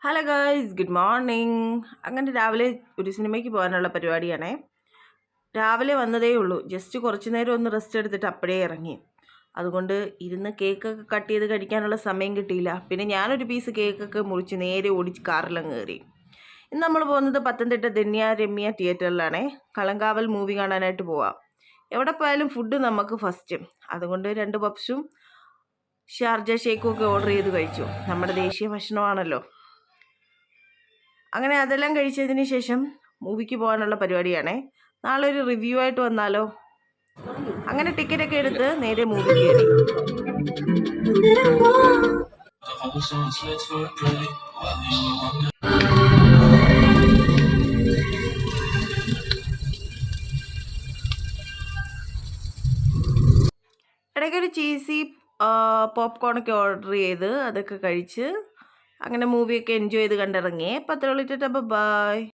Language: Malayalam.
Hello guys, good morning. അങ്ങനെ രാവിലെ ഒരു സിനിമയ്ക്ക് പോകാനുള്ള പരിപാടിയാണേ. രാവിലെ വന്നതേ ഉള്ളൂ. ജസ്റ്റ് കുറച്ച് നേരം ഒന്ന് റെസ്റ്റ് എടുത്തിട്ട് അപ്പോഴേ ഇറങ്ങി. അതുകൊണ്ട് ഇരുന്ന് കേക്കൊക്കെ കട്ട് ചെയ്ത് കഴിക്കാനുള്ള സമയം കിട്ടിയില്ല. പിന്നെ ഞാനൊരു പീസ് കേക്കൊക്കെ മുറിച്ച് നേരെ ഓടിച്ച് കാറിലങ്ങ് കയറി. ഇന്ന് നമ്മൾ പോകുന്നത് പത്തനംതിട്ട ധന്യ രമ്യ തിയേറ്ററിലാണേ. കളങ്കാവൽ മൂവി കാണാനായിട്ട് പോവാം. എവിടെ പോയാലും ഫുഡ് നമുക്ക് ഫസ്റ്റ്. അതുകൊണ്ട് 2 പപ്സും ഷാർജ ഷേക്കും ഒക്കെ ഓർഡർ ചെയ്ത് കഴിച്ചു. നമ്മുടെ ദേശീയ ഭക്ഷണമാണല്ലോ. അങ്ങനെ അതെല്ലാം കഴിച്ചതിന് ശേഷം മൂവിക്ക് പോകാനുള്ള പരിപാടിയാണേ. നാളെ ഒരു റിവ്യൂ ആയിട്ട് വന്നാലോ. അങ്ങനെ ടിക്കറ്റൊക്കെ എടുത്ത് നേരെ മൂവി കയറി. ഇടയ്ക്കൊരു ചീസി പോപ്കോണൊക്കെ ഓർഡർ ചെയ്ത് അതൊക്കെ കഴിച്ച് അങ്ങനെ മൂവിയൊക്കെ എൻജോയ് ചെയ്ത് കണ്ടിറങ്ങി. അപ്പോൾ അത്രയുള്ളൂ. ബൈ.